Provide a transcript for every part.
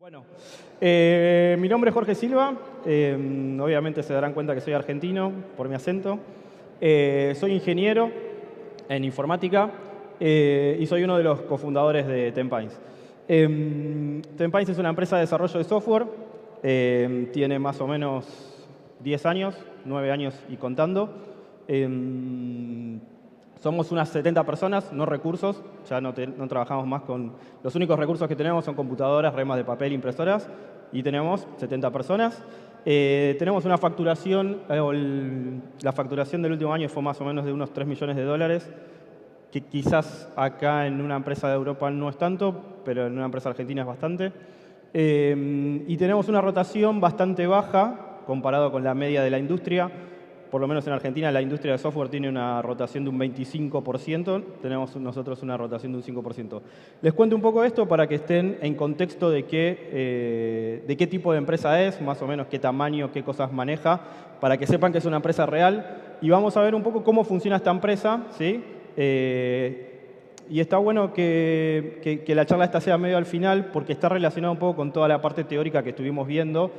Bueno, mi nombre es Jorge Silva. Obviamente se darán cuenta que soy argentino por mi acento. Soy ingeniero en informática y soy uno de los cofundadores de Tenpines. Tenpines es una empresa de desarrollo de software. Tiene más o menos 10 años, 9 años y contando. Somos unas 70 personas, no recursos. Ya no trabajamos más con... Los únicos recursos que tenemos son computadoras, remas de papel, impresoras. Y tenemos 70 personas. Tenemos una facturación, la facturación del último año fue más o menos de unos 3 millones de dólares, que quizás acá en una empresa de Europa no es tanto, pero en una empresa argentina es bastante. Y tenemos una rotación bastante baja comparado con la media de la industria. Por lo menos en Argentina la industria de software tiene una rotación de un 25%, tenemos nosotros una rotación de un 5%. Les cuento un poco esto para que estén en contexto de qué tipo de empresa es, más o menos qué tamaño, qué cosas maneja, para que sepan que es una empresa real. Y vamos a ver un poco cómo funciona esta empresa, ¿sí? Y está bueno que la charla esta sea medio al final porque está relacionada un poco con toda la parte teórica que estuvimos viendo.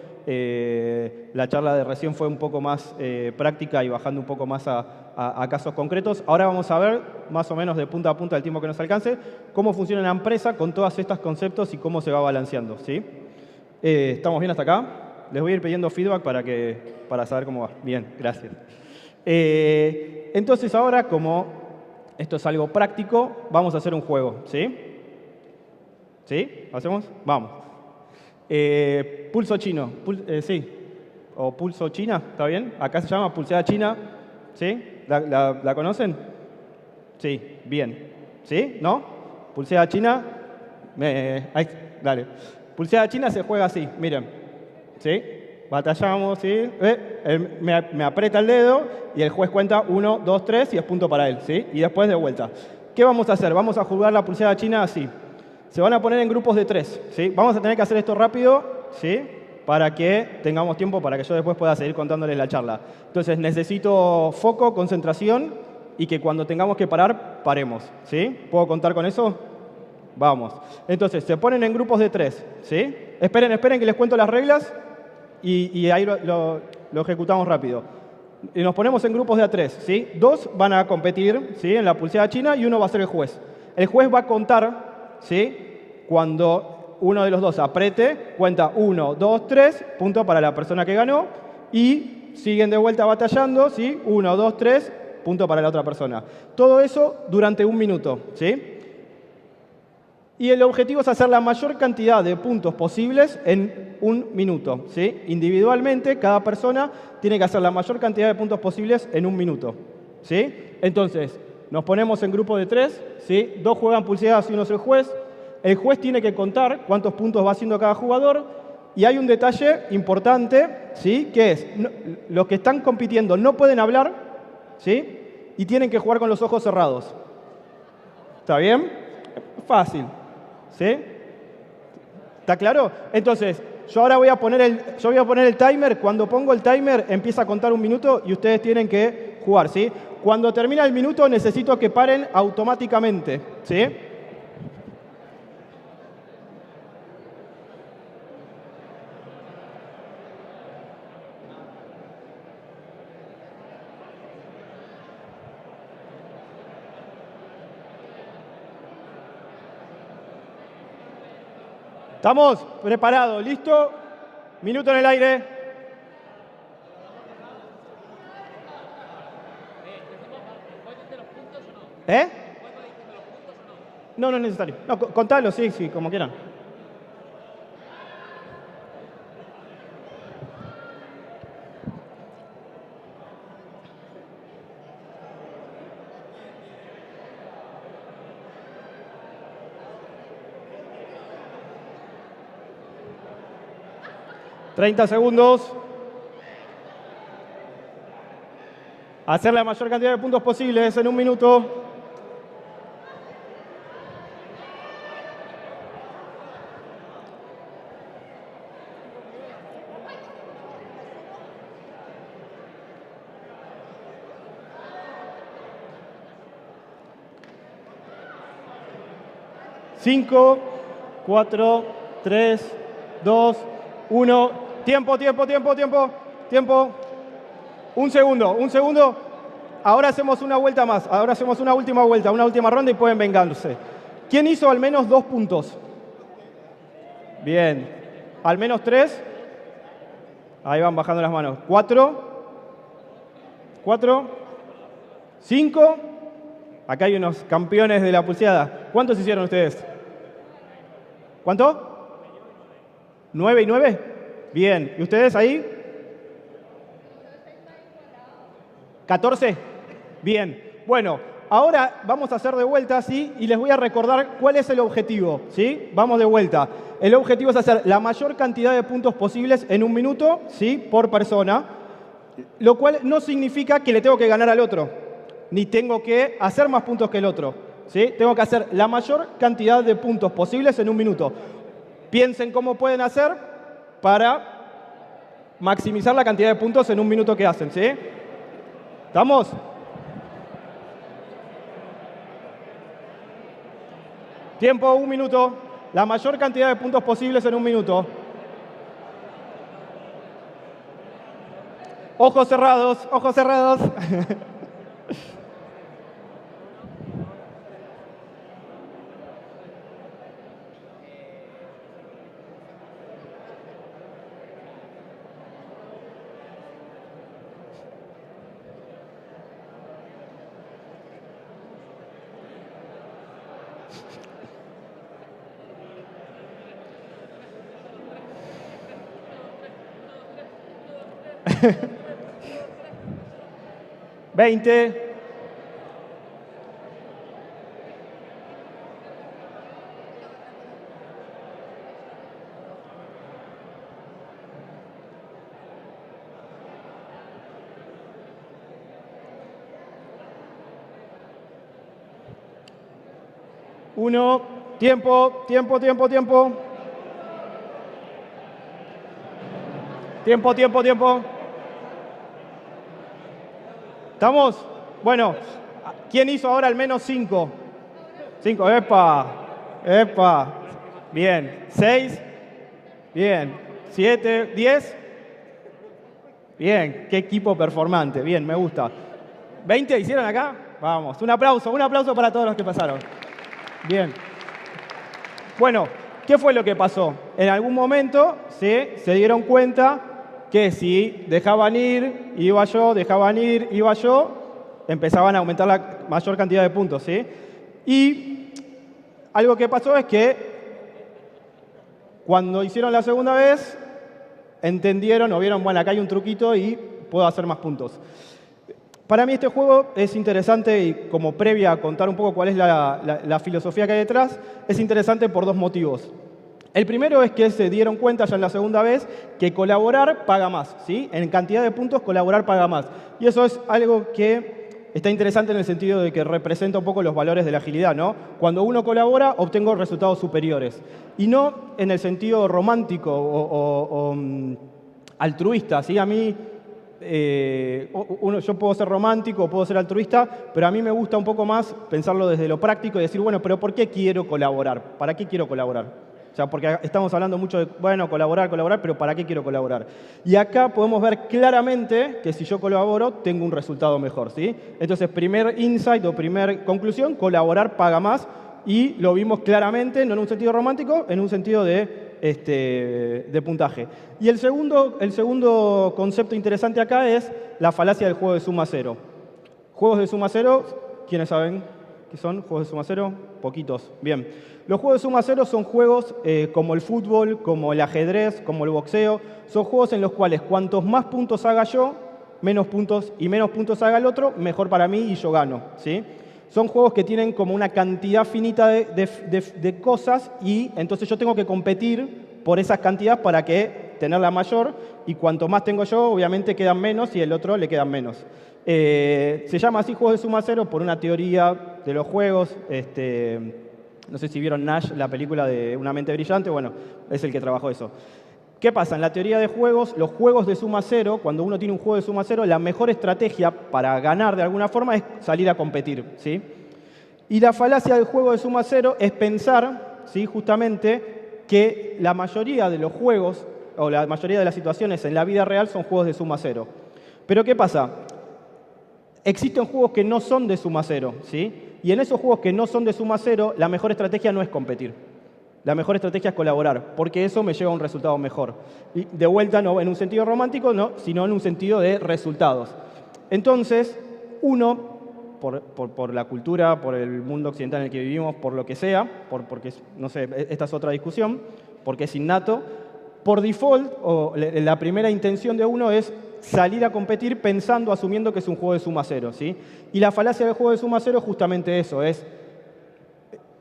La charla de recién fue un poco más práctica y bajando un poco más a casos concretos. Ahora vamos a ver, más o menos de punta a punta, el tiempo que nos alcance, cómo funciona la empresa con todos estos conceptos y cómo se va balanceando, ¿sí? ¿Estamos bien hasta acá? Les voy a ir pidiendo feedback para saber cómo va. Bien, gracias. Entonces ahora, como esto es algo práctico, vamos a hacer un juego, ¿sí? ¿Sí? ¿Hacemos? Vamos. Pulso chino, sí. O pulso china, ¿está bien? Acá se llama pulseada china, ¿sí? ¿La conocen? Sí, bien. ¿Sí? ¿No? Pulseada china, dale. Pulseada china se juega así, miren. ¿Sí? Batallamos, ¿sí? Me aprieta el dedo y el juez cuenta 1, 2, 3 y es punto para él, ¿sí? Y después de vuelta. ¿Qué vamos a hacer? Vamos a jugar la pulseada china así. Se van a poner en grupos de 3, ¿sí? Vamos a tener que hacer esto rápido, ¿sí? Para que tengamos tiempo para que yo después pueda seguir contándoles la charla. Entonces necesito foco, concentración y que cuando tengamos que parar, paremos, ¿sí? ¿Puedo contar con eso? Vamos. Entonces, se ponen en grupos de 3, ¿sí? Esperen que les cuento las reglas y ahí lo ejecutamos rápido. Y nos ponemos en grupos de a 3, ¿sí? 2 van a competir, ¿sí? En la pulseada china y uno va a ser el juez. El juez va a contar, ¿sí? Cuando uno de los dos apriete, cuenta 1, 2, 3, punto para la persona que ganó y siguen de vuelta batallando, ¿sí? 1, 2, 3, punto para la otra persona. Todo eso durante 1 minuto, ¿sí? Y el objetivo es hacer la mayor cantidad de puntos posibles en 1 minuto, ¿sí? Individualmente, cada persona tiene que hacer la mayor cantidad de puntos posibles en 1 minuto, ¿sí? Entonces, nos ponemos en grupo de 3, ¿sí? 2 juegan pulseadas y uno es el juez. El juez tiene que contar cuántos puntos va haciendo cada jugador. Y hay un detalle importante, ¿sí? Que es, los que están compitiendo no pueden hablar, ¿sí? Y tienen que jugar con los ojos cerrados. ¿Está bien? Fácil. ¿Sí? ¿Está claro? Entonces, yo ahora voy a poner el timer. Cuando pongo el timer, empieza a contar 1 minuto y ustedes tienen que jugar, ¿sí? Cuando termina el minuto, necesito que paren automáticamente, ¿sí? ¿Estamos preparados? ¿Listo? Minuto en el aire. ¿Eh? No, no es necesario. No, contalo, sí, como quieran. $30 segundos. Hacer la mayor cantidad de puntos posibles en 1 minuto. Cinco, 4, 3, 2, 1. Tiempo, tiempo, tiempo, tiempo, tiempo. Un segundo, un segundo. Ahora hacemos una vuelta más. Ahora hacemos una última vuelta, una última ronda y pueden vengarse. ¿Quién hizo al menos 2 puntos? Bien. ¿Al menos 3? Ahí van bajando las manos. 4. 4. 5. Acá hay unos campeones de la pulseada. ¿Cuántos hicieron ustedes? ¿Cuánto? 9 y 9. Bien. ¿Y ustedes ahí? 14. Bien. Bueno, ahora vamos a hacer de vuelta, ¿sí? Y les voy a recordar cuál es el objetivo, ¿sí? Vamos de vuelta. El objetivo es hacer la mayor cantidad de puntos posibles en un minuto, ¿sí? Por persona, lo cual no significa que le tengo que ganar al otro, ni tengo que hacer más puntos que el otro, ¿sí? Tengo que hacer la mayor cantidad de puntos posibles en un minuto. Piensen cómo pueden hacer para maximizar la cantidad de puntos en un minuto que hacen, ¿sí? ¿Estamos? Tiempo, 1 minuto. La mayor cantidad de puntos posibles en un minuto. Ojos cerrados, ojos cerrados. ¿20? Uno. Tiempo, tiempo, tiempo, tiempo. Tiempo, tiempo, tiempo. ¿Estamos? Bueno, ¿quién hizo ahora al menos 5? 5, epa, epa. Bien, 6. Bien, 7, 10. Bien, qué equipo performante. Bien, me gusta. ¿20 hicieron acá? Vamos, un aplauso para todos los que pasaron. Bien. Bueno, ¿qué fue lo que pasó? En algún momento se dieron cuenta que si dejaban ir, iba yo, dejaban ir, iba yo, empezaban a aumentar la mayor cantidad de puntos, ¿sí? Y algo que pasó es que cuando hicieron la segunda vez, entendieron o vieron, bueno, acá hay un truquito y puedo hacer más puntos. Para mí este juego es interesante y como previa a contar un poco cuál es la filosofía que hay detrás, es interesante por 2 motivos. El primero es que se dieron cuenta ya en la segunda vez que colaborar paga más, ¿sí? En cantidad de puntos colaborar paga más. Y eso es algo que está interesante en el sentido de que representa un poco los valores de la agilidad, ¿no? Cuando uno colabora, obtengo resultados superiores. Y no en el sentido romántico o altruista, ¿sí? A mí, yo puedo ser romántico o puedo ser altruista, pero a mí me gusta un poco más pensarlo desde lo práctico y decir, bueno, pero ¿por qué quiero colaborar? ¿Para qué quiero colaborar? O sea, porque estamos hablando mucho de, bueno, colaborar, pero ¿para qué quiero colaborar? Y acá podemos ver claramente que si yo colaboro, tengo un resultado mejor, ¿sí? Entonces, primer insight o primer conclusión, colaborar paga más. Y lo vimos claramente, no en un sentido romántico, en un sentido de puntaje. Y el segundo concepto interesante acá es la falacia del juego de suma cero. Juegos de suma cero, ¿quiénes saben qué son juegos de suma cero? Poquitos. Bien. Los juegos de suma cero son juegos como el fútbol, como el ajedrez, como el boxeo. Son juegos en los cuales cuantos más puntos haga yo, menos puntos haga el otro, mejor para mí y yo gano, ¿sí? Son juegos que tienen como una cantidad finita de cosas y entonces yo tengo que competir por esas cantidades para que tener la mayor y cuanto más tengo yo, obviamente quedan menos y el otro le quedan menos. Se llama así juegos de suma cero por una teoría de los juegos. No sé si vieron Nash, la película de Una mente brillante, bueno, es el que trabajó eso. ¿Qué pasa? En la teoría de juegos, los juegos de suma cero, cuando uno tiene un juego de suma cero, la mejor estrategia para ganar de alguna forma es salir a competir, ¿sí? Y la falacia del juego de suma cero es pensar, ¿sí? Justamente, que la mayoría de los juegos o la mayoría de las situaciones en la vida real son juegos de suma cero. Pero ¿qué pasa? Existen juegos que no son de suma cero, ¿sí? Y en esos juegos que no son de suma cero, la mejor estrategia no es competir. La mejor estrategia es colaborar, porque eso me lleva a un resultado mejor. Y de vuelta, no en un sentido romántico, no, sino en un sentido de resultados. Entonces, uno, por la cultura, por el mundo occidental en el que vivimos, por lo que sea, porque, no sé, esta es otra discusión, porque es innato, por default, o la primera intención de uno es salir a competir pensando, asumiendo que es un juego de suma cero, ¿sí? Y la falacia del juego de suma cero es justamente eso, es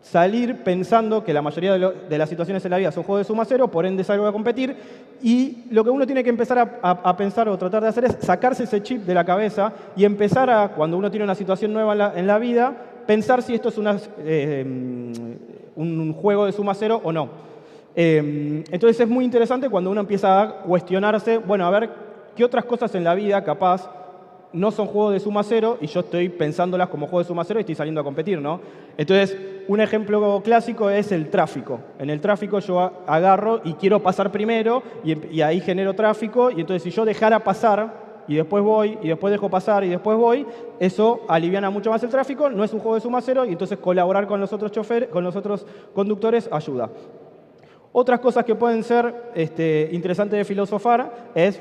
salir pensando que la mayoría de las situaciones en la vida son juegos de suma cero, por ende salgo a competir, y lo que uno tiene que empezar a pensar o tratar de hacer es sacarse ese chip de la cabeza y empezar a, cuando uno tiene una situación nueva en la vida, pensar si esto es un juego de suma cero o no. Entonces es muy interesante cuando uno empieza a cuestionarse, bueno, a ver, ¿qué otras cosas en la vida capaz no son juegos de suma cero y yo estoy pensándolas como juegos de suma cero y estoy saliendo a competir, ¿no? Entonces, un ejemplo clásico es el tráfico. En el tráfico yo agarro y quiero pasar primero y ahí genero tráfico, y entonces si yo dejara pasar y después voy, y después dejo pasar y después voy, eso aliviana mucho más el tráfico, no es un juego de suma cero, y entonces colaborar con los otros choferes, con los otros conductores ayuda. Otras cosas que pueden ser interesantes de filosofar es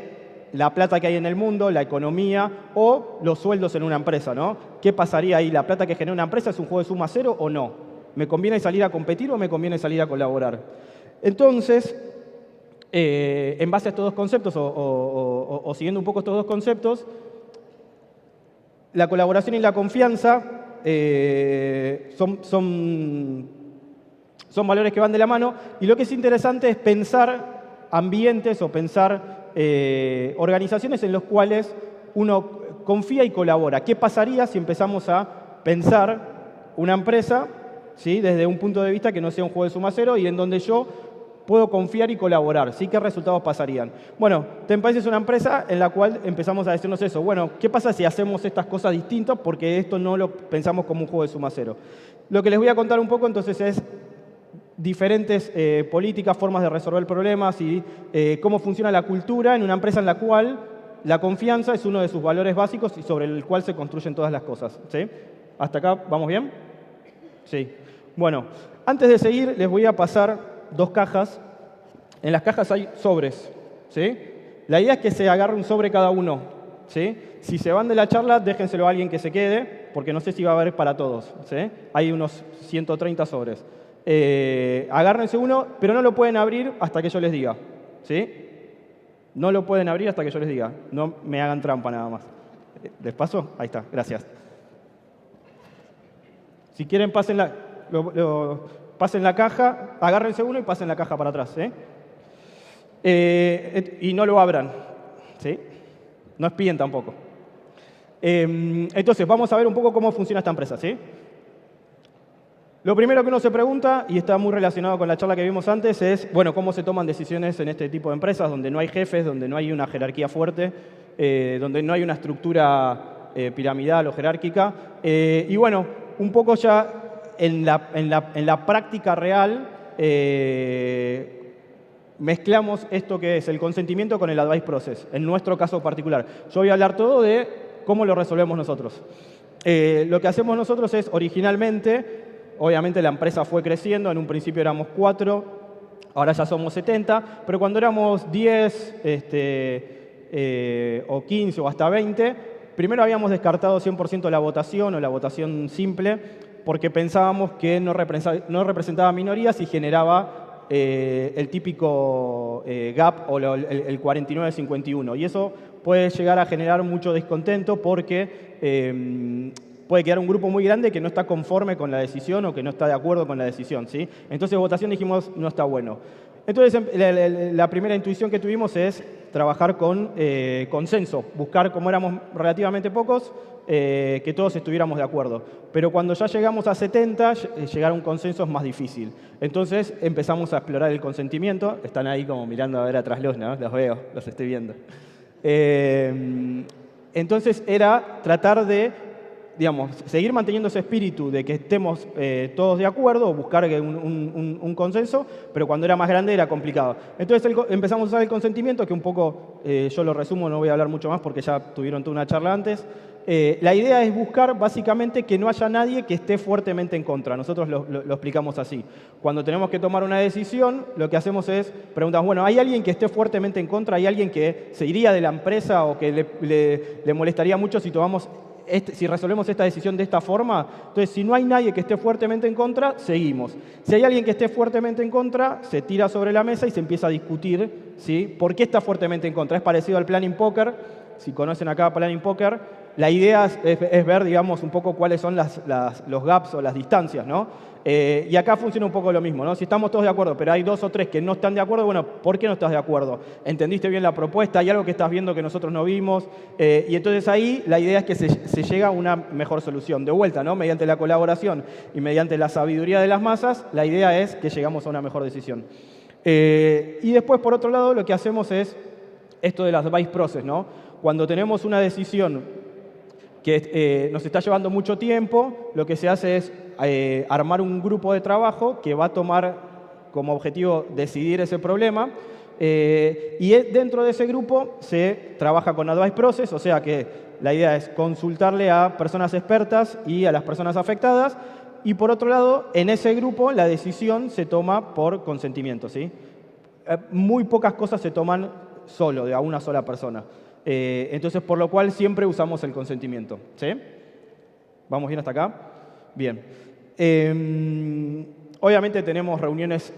la plata que hay en el mundo, la economía o los sueldos en una empresa, ¿no? ¿Qué pasaría ahí? ¿La plata que genera una empresa es un juego de suma cero o no? ¿Me conviene salir a competir o me conviene salir a colaborar? Entonces, en base a estos dos conceptos o siguiendo un poco estos dos conceptos, la colaboración y la confianza son valores que van de la mano, y lo que es interesante es pensar ambientes o pensar organizaciones en las cuales uno confía y colabora. ¿Qué pasaría si empezamos a pensar una empresa, ¿sí?, desde un punto de vista que no sea un juego de suma cero y en donde yo puedo confiar y colaborar? ¿Sí? ¿Qué resultados pasarían? Bueno, Tenpais es una empresa en la cual empezamos a decirnos eso. Bueno, ¿qué pasa si hacemos estas cosas distintas? Porque esto no lo pensamos como un juego de suma cero. Lo que les voy a contar un poco entonces es diferentes políticas, formas de resolver problemas y cómo funciona la cultura en una empresa en la cual la confianza es uno de sus valores básicos y sobre el cual se construyen todas las cosas. ¿Sí? ¿Hasta acá vamos bien? Sí. Bueno, antes de seguir les voy a pasar dos cajas. En las cajas hay sobres. ¿Sí? La idea es que se agarre un sobre cada uno. ¿Sí? Si se van de la charla, déjenselo a alguien que se quede, porque no sé si va a haber para todos. ¿Sí? Hay unos 130 sobres. Agárrense uno, pero no lo pueden abrir hasta que yo les diga. ¿Sí? No lo pueden abrir hasta que yo les diga. No me hagan trampa nada más. ¿Les paso? Ahí está, gracias. Si quieren, pasen la caja, agárrense uno y pasen la caja para atrás. Y no lo abran. ¿Sí? No espíen tampoco. Entonces, vamos a ver un poco cómo funciona esta empresa. ¿Sí? Lo primero que uno se pregunta, y está muy relacionado con la charla que vimos antes, es, bueno, cómo se toman decisiones en este tipo de empresas, donde no hay jefes, donde no hay una jerarquía fuerte, donde no hay una estructura piramidal o jerárquica. Y bueno, un poco ya en la práctica real mezclamos esto que es el consentimiento con el advice process, en nuestro caso particular. Yo voy a hablar todo de cómo lo resolvemos nosotros. Lo que hacemos nosotros es, originalmente, obviamente la empresa fue creciendo, en un principio éramos 4, ahora ya somos 70, pero cuando éramos 10 o 15 o hasta 20, primero habíamos descartado 100% la votación o la votación simple, porque pensábamos que no representaba minorías y generaba el típico gap o el 49-51. Y eso puede llegar a generar mucho descontento porque puede quedar un grupo muy grande que no está conforme con la decisión o que no está de acuerdo con la decisión. ¿Sí? Entonces, votación dijimos, no está bueno. Entonces, la primera intuición que tuvimos es trabajar con consenso, buscar, como éramos relativamente pocos, que todos estuviéramos de acuerdo. Pero cuando ya llegamos a 70, llegar a un consenso es más difícil. Entonces, empezamos a explorar el consentimiento. Están ahí como mirando a ver atrás ¿no? Los veo, los estoy viendo. Entonces, era tratar de digamos, seguir manteniendo ese espíritu de que estemos todos de acuerdo, buscar un consenso, pero cuando era más grande era complicado. Entonces empezamos a usar el consentimiento, que un poco, yo lo resumo, no voy a hablar mucho más porque ya tuvieron toda una charla antes. La idea es buscar básicamente que no haya nadie que esté fuertemente en contra. Nosotros lo explicamos así. Cuando tenemos que tomar una decisión, lo que hacemos es preguntar, bueno, ¿hay alguien que esté fuertemente en contra? ¿Hay alguien que se iría de la empresa o que le molestaría mucho si tomamos si resolvemos esta decisión de esta forma? Entonces, si no hay nadie que esté fuertemente en contra, seguimos. Si hay alguien que esté fuertemente en contra, se tira sobre la mesa y se empieza a discutir, ¿sí? ¿Por qué está fuertemente en contra? Es parecido al planning poker. Si conocen acá planning poker, la idea es ver, digamos, un poco cuáles son los gaps o las distancias, ¿no? Y acá funciona un poco lo mismo, ¿no? Si estamos todos de acuerdo, pero hay 2 o 3 que no están de acuerdo, bueno, ¿por qué no estás de acuerdo? ¿Entendiste bien la propuesta? ¿Hay algo que estás viendo que nosotros no vimos? Y entonces ahí la idea es que se llega a una mejor solución. De vuelta, ¿no? Mediante la colaboración y mediante la sabiduría de las masas, la idea es que llegamos a una mejor decisión. Y después, por otro lado, lo que hacemos es esto de las advice process, ¿no? Cuando tenemos una decisión que nos está llevando mucho tiempo, lo que se hace es armar un grupo de trabajo que va a tomar como objetivo decidir ese problema, y dentro de ese grupo se trabaja con advice process, o sea que la idea es consultarle a personas expertas y a las personas afectadas, y por otro lado, en ese grupo la decisión se toma por consentimiento, ¿sí? Muy pocas cosas se toman solo, de a una sola persona. Entonces, por lo cual siempre usamos el consentimiento, ¿sí? ¿Vamos bien hasta acá? Bien. Obviamente tenemos reuniones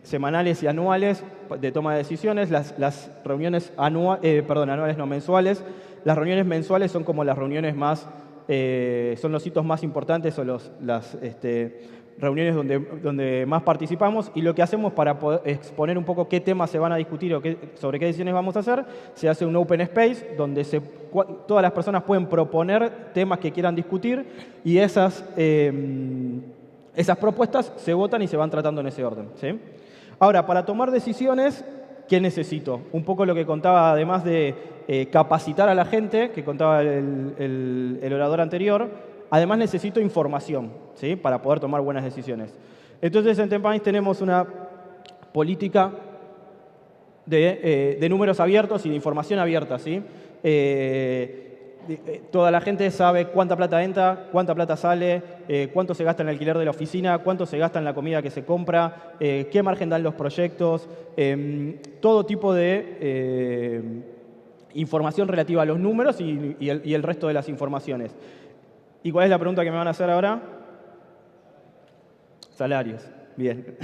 semanales y anuales de toma de decisiones. Las reuniones anuales, no mensuales. Las reuniones mensuales son como las reuniones más, son los hitos más importantes o las reuniones donde más participamos, y lo que hacemos para poder exponer un poco qué temas se van a discutir o sobre qué decisiones vamos a hacer, se hace un open space donde todas las personas pueden proponer temas que quieran discutir, y esas propuestas se votan y se van tratando en ese orden, ¿sí? Ahora, para tomar decisiones, ¿qué necesito? Un poco lo que contaba, además de capacitar a la gente, que contaba el orador anterior. Además necesito información, ¿sí? Para poder tomar buenas decisiones. Entonces en Tempanies tenemos una política de números abiertos y de información abierta, ¿sí? Toda la gente sabe cuánta plata entra, cuánta plata sale, cuánto se gasta en el alquiler de la oficina, cuánto se gasta en la comida que se compra, qué margen dan los proyectos, todo tipo de información relativa a los números y el resto de las informaciones. ¿Y cuál es la pregunta que me van a hacer ahora? Salarios. Bien.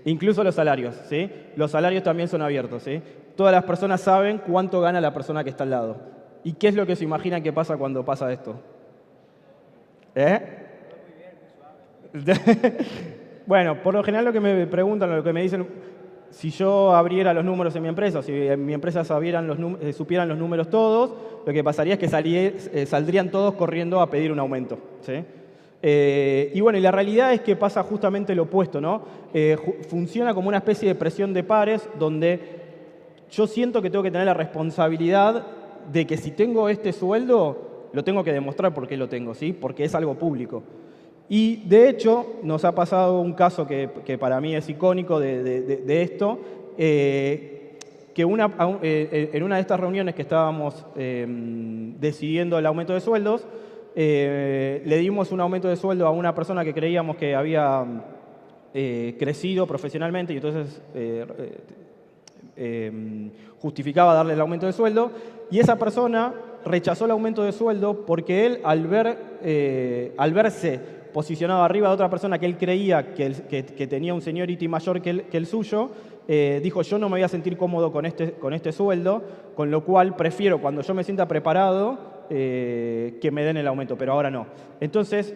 Incluso los salarios, ¿sí? Los salarios también son abiertos, ¿sí? Todas las personas saben cuánto gana la persona que está al lado. ¿Y qué es lo que se imaginan que pasa cuando pasa esto? Bueno, por lo general lo que me preguntan, lo que me dicen, si yo abriera los números en mi empresa, si en mi empresa supieran los números todos, lo que pasaría es que saldrían todos corriendo a pedir un aumento, ¿sí? Y bueno, y la realidad es que pasa justamente lo opuesto, ¿no? Funciona como una especie de presión de pares donde yo siento que tengo que tener la responsabilidad de que si tengo este sueldo, lo tengo que demostrar por qué lo tengo, ¿sí? Porque es algo público. Y de hecho, nos ha pasado un caso que para mí es icónico de esto, que en una de estas reuniones que estábamos decidiendo el aumento de sueldos, le dimos un aumento de sueldo a una persona que creíamos que había crecido profesionalmente y entonces justificaba darle el aumento de sueldo, y esa persona rechazó el aumento de sueldo porque él, al verse posicionado arriba de otra persona que él creía que tenía un seniority mayor que el suyo, dijo, yo no me voy a sentir cómodo con este sueldo, con lo cual prefiero, cuando yo me sienta preparado, que me den el aumento, pero ahora no. Entonces,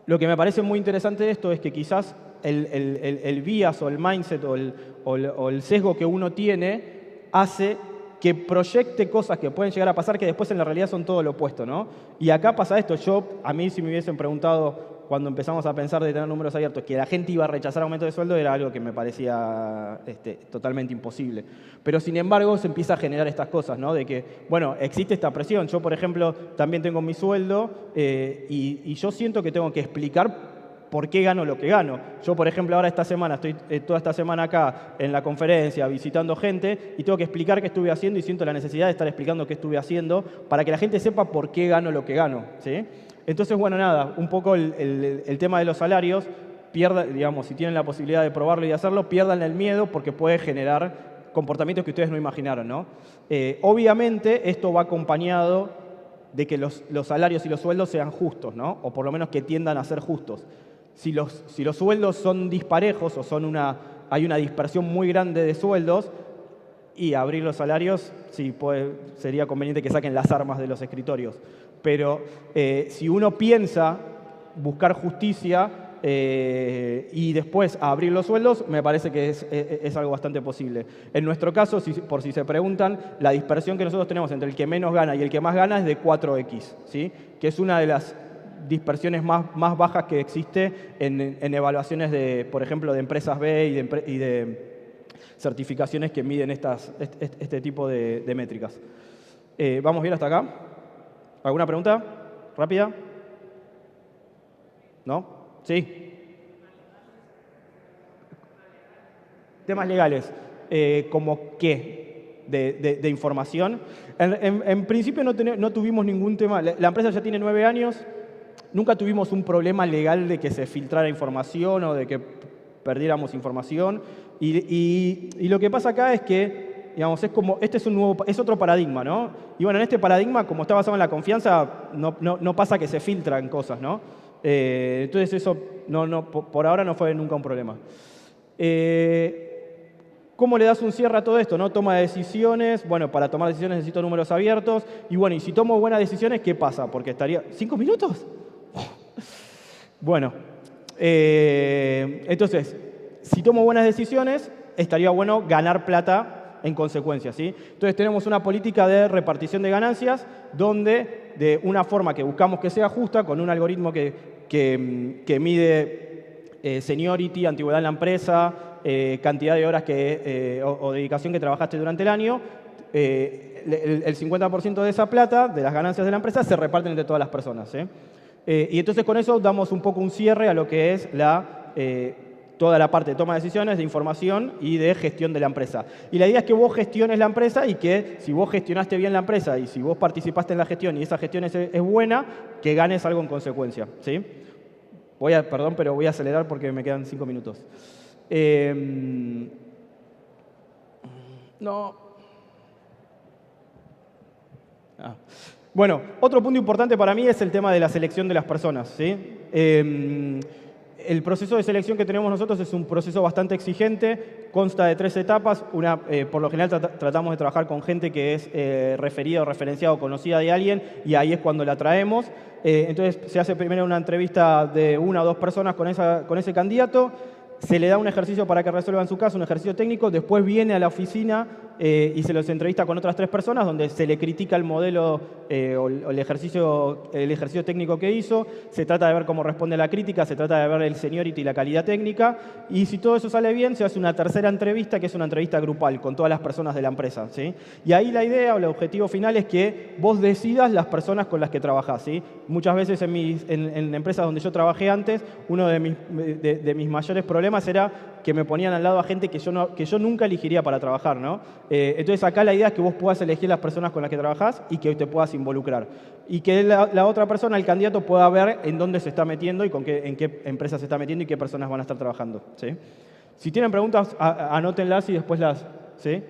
lo que me parece muy interesante de esto es que quizás el bias o el mindset o el sesgo que uno tiene hace que proyecte cosas que pueden llegar a pasar que después en la realidad son todo lo opuesto, ¿no? Y acá pasa esto. A mí si me hubiesen preguntado cuando empezamos a pensar de tener números abiertos, que la gente iba a rechazar aumento de sueldo, era algo que me parecía totalmente imposible. Pero sin embargo se empieza a generar estas cosas, ¿no? De que, bueno, existe esta presión. Yo, por ejemplo, también tengo mi sueldo y yo siento que tengo que explicar por qué gano lo que gano. Yo, por ejemplo, ahora esta semana, estoy toda esta semana acá en la conferencia visitando gente y tengo que explicar qué estuve haciendo y siento la necesidad de estar explicando qué estuve haciendo para que la gente sepa por qué gano lo que gano, ¿sí? Entonces, bueno, nada, un poco el tema de los salarios, digamos, si tienen la posibilidad de probarlo y hacerlo, pierdan el miedo porque puede generar comportamientos que ustedes no imaginaron, ¿no? Obviamente, esto va acompañado de que los salarios y los sueldos sean justos, ¿no? O por lo menos que tiendan a ser justos. Si los sueldos son disparejos o hay una dispersión muy grande de sueldos, y abrir los salarios, sí, sería conveniente que saquen las armas de los escritorios. Pero si uno piensa buscar justicia y después abrir los sueldos, me parece que es algo bastante posible. En nuestro caso, por si se preguntan, la dispersión que nosotros tenemos entre el que menos gana y el que más gana es de 4X, ¿sí? Que es una de las dispersiones más bajas que existe en evaluaciones, por ejemplo, de empresas B y de certificaciones que miden este tipo de métricas. ¿Vamos bien hasta acá? ¿Alguna pregunta? ¿Rápida? ¿No? ¿Sí? Temas legales. ¿Cómo qué? De información. En principio no tuvimos ningún tema. La empresa ya tiene 9 años. Nunca tuvimos un problema legal de que se filtrara información o de que perdiéramos información. Y lo que pasa acá es que, digamos, es otro paradigma, ¿no? Y bueno, en este paradigma, como está basado en la confianza, no pasa que se filtran cosas, ¿no? Entonces eso por ahora no fue nunca un problema. ¿Cómo le das un cierre a todo esto, no? Toma de decisiones. Bueno, para tomar decisiones necesito números abiertos. Y bueno, y si tomo buenas decisiones, ¿qué pasa? Porque estaría... ¿5 minutos? Bueno, entonces, si tomo buenas decisiones, estaría bueno ganar plata en consecuencia, ¿sí? Entonces tenemos una política de repartición de ganancias donde, de una forma que buscamos que sea justa, con un algoritmo que mide seniority, antigüedad en la empresa, cantidad de horas o dedicación que trabajaste durante el año, el 50% de esa plata, de las ganancias de la empresa, se reparten entre todas las personas, ¿sí? Y entonces con eso damos un poco un cierre a lo que es toda la parte de toma de decisiones, de información y de gestión de la empresa. Y la idea es que vos gestiones la empresa y que si vos gestionaste bien la empresa y si vos participaste en la gestión y esa gestión es buena, que ganes algo en consecuencia, ¿sí? Perdón, pero voy a acelerar porque me quedan 5 minutos. Bueno, otro punto importante para mí es el tema de la selección de las personas, ¿sí? El proceso de selección que tenemos nosotros es un proceso bastante exigente, consta de 3 etapas. Por lo general tratamos de trabajar con gente que es referida o referenciada o conocida de alguien y ahí es cuando la traemos. Entonces se hace primero una entrevista de 1 o 2 personas con ese candidato. Se le da un ejercicio para que resuelvan su caso, un ejercicio técnico, después viene a la oficina y se los entrevista con otras 3 personas donde se le critica el modelo o el ejercicio técnico que hizo, se trata de ver cómo responde a la crítica, se trata de ver el seniority y la calidad técnica y si todo eso sale bien se hace una tercera entrevista que es una entrevista grupal con todas las personas de la empresa, ¿sí? Y ahí la idea o el objetivo final es que vos decidas las personas con las que trabajás, ¿sí? Muchas veces en empresas donde yo trabajé antes, uno de mis mayores problemas era que me ponían al lado a gente que yo nunca elegiría para trabajar, ¿no? Entonces acá la idea es que vos puedas elegir las personas con las que trabajás y que te puedas involucrar. Y que la otra persona, el candidato, pueda ver en dónde se está metiendo y en qué empresa se está metiendo y qué personas van a estar trabajando, ¿sí? Si tienen preguntas, anótenlas y después ¿sí?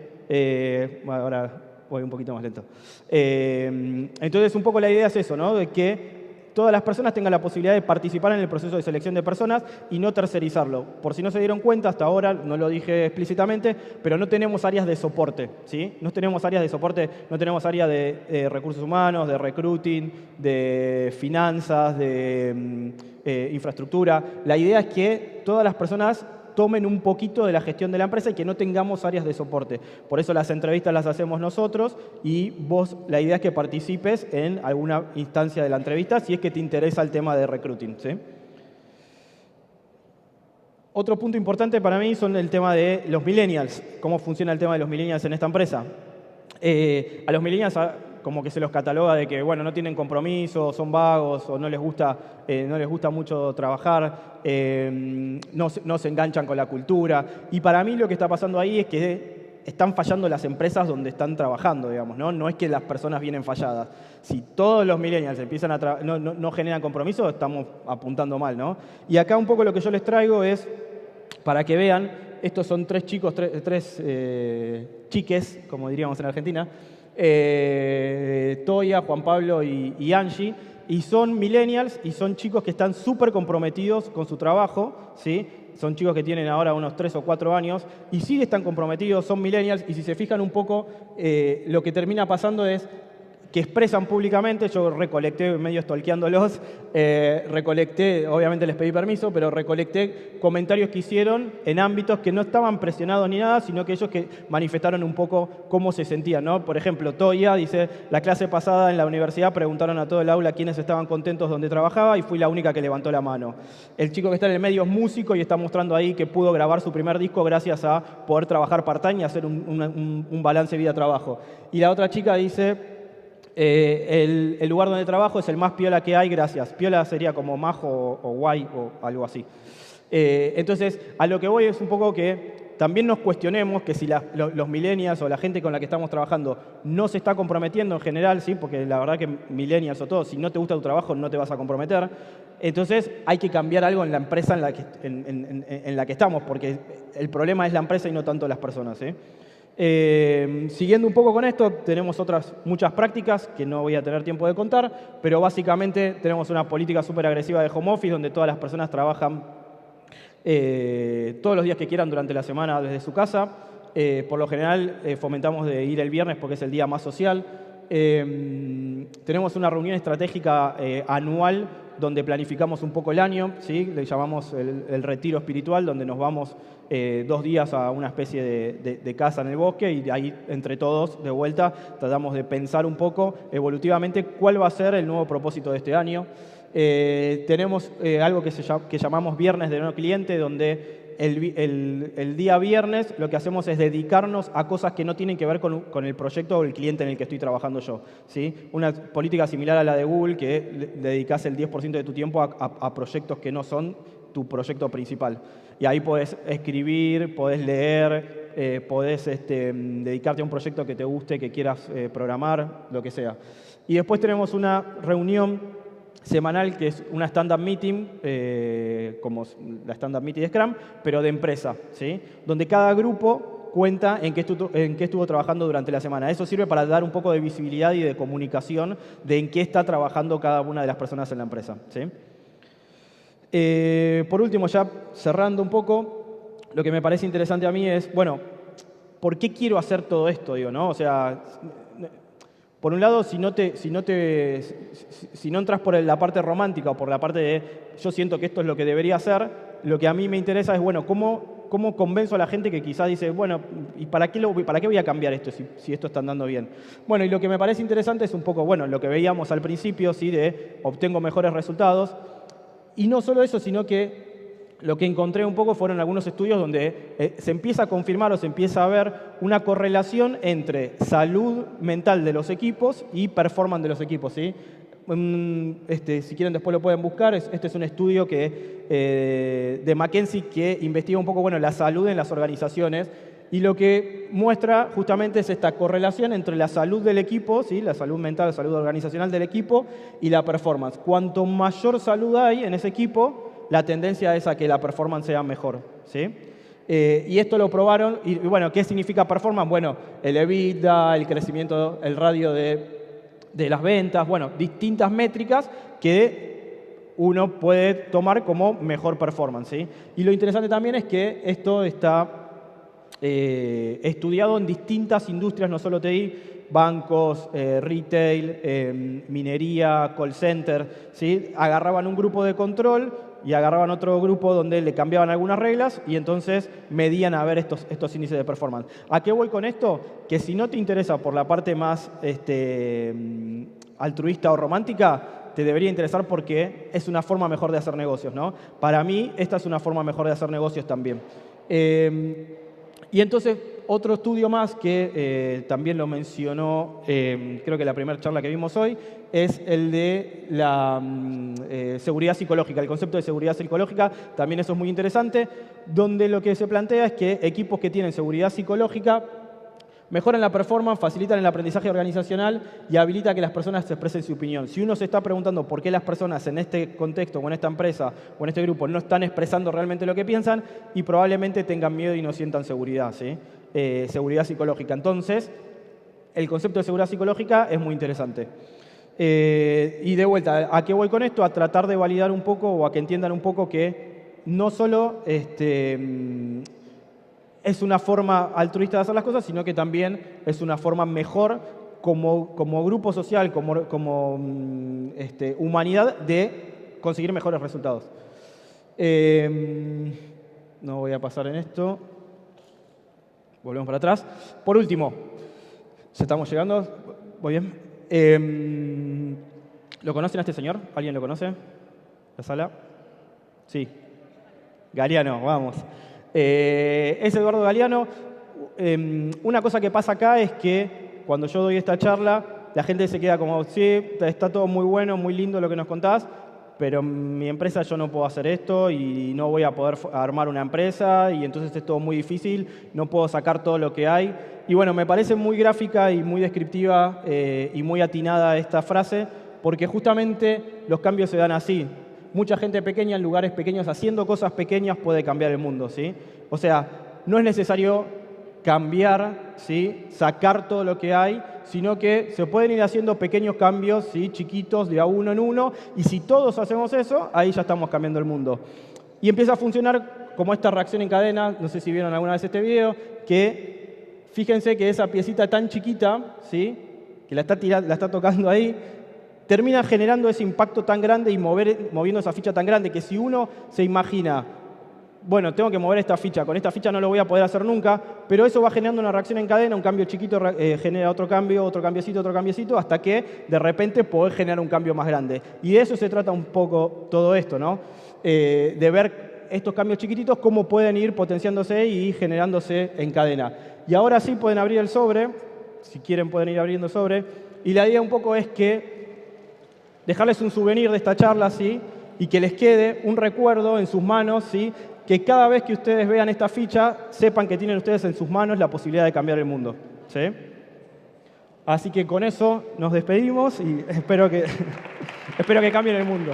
Bueno, ahora voy un poquito más lento. Entonces un poco la idea es eso, ¿no? De que todas las personas tengan la posibilidad de participar en el proceso de selección de personas y no tercerizarlo. Por si no se dieron cuenta, hasta ahora, no lo dije explícitamente, pero no tenemos áreas de soporte, ¿sí? No tenemos áreas de soporte, no tenemos área de recursos humanos, de recruiting, de finanzas, de infraestructura. La idea es que todas las personas tomen un poquito de la gestión de la empresa y que no tengamos áreas de soporte. Por eso las entrevistas las hacemos nosotros y vos, la idea es que participes en alguna instancia de la entrevista si es que te interesa el tema de recruiting, ¿sí? Otro punto importante para mí son el tema de los millennials, cómo funciona el tema de los millennials en esta empresa. A los millennials como que se los cataloga de que bueno, no tienen compromiso, son vagos o no les gusta mucho trabajar, no se enganchan con la cultura. Y para mí lo que está pasando ahí es que están fallando las empresas donde están trabajando, digamos, ¿no? No es que las personas vienen falladas. Si todos los millennials empiezan a no generan compromiso, estamos apuntando mal, ¿no? Y acá un poco lo que yo les traigo es, para que vean, estos son tres chicos, tres chiques, como diríamos en Argentina, Toya, Juan Pablo y Angie, y son millennials y son chicos que están súper comprometidos con su trabajo, ¿sí? Son chicos que tienen ahora unos 3 o 4 años y sí están comprometidos, son millennials, y si se fijan un poco, lo que termina pasando es que expresan públicamente. Yo recolecté, medio stalkeándolos, recolecté, obviamente les pedí permiso, pero recolecté comentarios que hicieron en ámbitos que no estaban presionados ni nada, sino que ellos que manifestaron un poco cómo se sentían, ¿no? Por ejemplo, Toya dice, la clase pasada en la universidad preguntaron a todo el aula quiénes estaban contentos donde trabajaba y fui la única que levantó la mano. El chico que está en el medio es músico y está mostrando ahí que pudo grabar su primer disco gracias a poder trabajar part-time y hacer un balance vida-trabajo. Y la otra chica dice, el lugar donde trabajo es el más piola que hay, gracias. Piola sería como majo o guay o algo así. Entonces, a lo que voy es un poco que también nos cuestionemos que si los millennials o la gente con la que estamos trabajando no se está comprometiendo en general, ¿sí? Porque la verdad que millennials o todo, si no te gusta tu trabajo no te vas a comprometer. Entonces hay que cambiar algo en la empresa en la que estamos, porque el problema es la empresa y no tanto las personas, ¿sí? Siguiendo un poco con esto, tenemos otras muchas prácticas que no voy a tener tiempo de contar, pero básicamente tenemos una política súper agresiva de home office donde todas las personas trabajan todos los días que quieran durante la semana desde su casa. Por lo general fomentamos de ir el viernes porque es el día más social. Tenemos una reunión estratégica anual donde planificamos un poco el año, ¿sí? Le llamamos el retiro espiritual, donde nos vamos 2 días a una especie de casa en el bosque y ahí entre todos, de vuelta, tratamos de pensar un poco evolutivamente cuál va a ser el nuevo propósito de este año. Tenemos algo que llamamos Viernes de No Cliente, donde el día viernes lo que hacemos es dedicarnos a cosas que no tienen que ver con el proyecto o el cliente en el que estoy trabajando yo, ¿sí? Una política similar a la de Google, que le dedicas el 10% de tu tiempo a proyectos que no son tu proyecto principal. Y ahí podés escribir, podés leer, podés dedicarte a un proyecto que te guste, que quieras programar, lo que sea. Y después tenemos una reunión semanal que es una stand-up meeting, como la stand-up meeting de Scrum, pero de empresa, ¿sí? Donde cada grupo cuenta en qué estuvo trabajando durante la semana. Eso sirve para dar un poco de visibilidad y de comunicación de en qué está trabajando cada una de las personas en la empresa, ¿sí? Por último, ya cerrando un poco, lo que me parece interesante a mí es, bueno, ¿por qué quiero hacer todo esto? Digo, ¿no? O sea, por un lado, si no entras por la parte romántica o por la parte de yo siento que esto es lo que debería hacer, lo que a mí me interesa es, bueno, ¿cómo convenzo a la gente que quizás dice, bueno, ¿y para qué voy a cambiar esto si esto está andando bien? Bueno, y lo que me parece interesante es un poco, bueno, lo que veíamos al principio, ¿sí? De obtengo mejores resultados. Y no solo eso, sino que lo que encontré un poco fueron algunos estudios donde se empieza a confirmar o se empieza a ver una correlación entre salud mental de los equipos y performance de los equipos, ¿sí? Si quieren después lo pueden buscar. Este es un estudio de McKinsey que investiga un poco, bueno, la salud en las organizaciones. Y lo que muestra justamente es esta correlación entre la salud del equipo, ¿sí? La salud mental, la salud organizacional del equipo y la performance. Cuanto mayor salud hay en ese equipo, la tendencia es a que la performance sea mejor, ¿sí? Y esto lo probaron. Y bueno, ¿qué significa performance? Bueno, el EBITDA, el crecimiento, el radio de las ventas, bueno, distintas métricas que uno puede tomar como mejor performance, ¿sí? Y lo interesante también es que esto está estudiado en distintas industrias, no solo TI, bancos, retail, minería, call center, ¿sí? Agarraban un grupo de control y agarraban otro grupo donde le cambiaban algunas reglas y entonces medían a ver estos índices de performance. ¿A qué voy con esto? Que si no te interesa por la parte más altruista o romántica, te debería interesar porque es una forma mejor de hacer negocios, ¿no? Para mí, esta es una forma mejor de hacer negocios también. Y entonces, otro estudio más que también lo mencionó, creo que la primera charla que vimos hoy, es el de la seguridad psicológica, el concepto de seguridad psicológica. También eso es muy interesante, donde lo que se plantea es que equipos que tienen seguridad psicológica mejoran la performance, facilitan el aprendizaje organizacional y habilita que las personas se expresen su opinión. Si uno se está preguntando por qué las personas en este contexto o en esta empresa o en este grupo no están expresando realmente lo que piensan, y probablemente tengan miedo y no sientan seguridad, ¿sí? Seguridad psicológica. Entonces, el concepto de seguridad psicológica es muy interesante. Y de vuelta, ¿a qué voy con esto? A tratar de validar un poco o a que entiendan un poco que no solo es una forma altruista de hacer las cosas, sino que también es una forma mejor como grupo social, como humanidad, de conseguir mejores resultados. No voy a pasar en esto. Volvemos para atrás. Por último, ya estamos llegando. Muy bien. ¿Lo conocen a este señor? ¿Alguien lo conoce? ¿La sala? Sí. Galeano, vamos. Es Eduardo Galeano. Una cosa que pasa acá es que cuando yo doy esta charla, la gente se queda como, sí, está todo muy bueno, muy lindo lo que nos contás, pero en mi empresa yo no puedo hacer esto y no voy a poder armar una empresa y entonces es todo muy difícil, no puedo sacar todo lo que hay. Y bueno, me parece muy gráfica y muy descriptiva y muy atinada esta frase, porque justamente los cambios se dan así. Mucha gente pequeña en lugares pequeños haciendo cosas pequeñas puede cambiar el mundo, ¿sí? O sea, no es necesario cambiar, ¿sí? Sacar todo lo que hay, sino que se pueden ir haciendo pequeños cambios, ¿sí? Chiquitos, de a uno en uno, y si todos hacemos eso, ahí ya estamos cambiando el mundo. Y empieza a funcionar como esta reacción en cadena, no sé si vieron alguna vez este video, que fíjense que esa piecita tan chiquita, ¿sí? Que la está tocando ahí, termina generando ese impacto tan grande y moviendo esa ficha tan grande que si uno se imagina, bueno, tengo que mover esta ficha, con esta ficha no lo voy a poder hacer nunca, pero eso va generando una reacción en cadena, un cambio chiquito genera otro cambiecito, hasta que de repente podés generar un cambio más grande. Y de eso se trata un poco todo esto, ¿no? De ver estos cambios chiquititos, cómo pueden ir potenciándose y generándose en cadena. Y ahora sí pueden abrir el sobre, si quieren pueden ir abriendo el sobre, y la idea un poco es que dejarles un souvenir de esta charla, ¿sí? Y que les quede un recuerdo en sus manos, ¿sí? Que cada vez que ustedes vean esta ficha, sepan que tienen ustedes en sus manos la posibilidad de cambiar el mundo, ¿sí? Así que con eso nos despedimos y espero que cambien el mundo.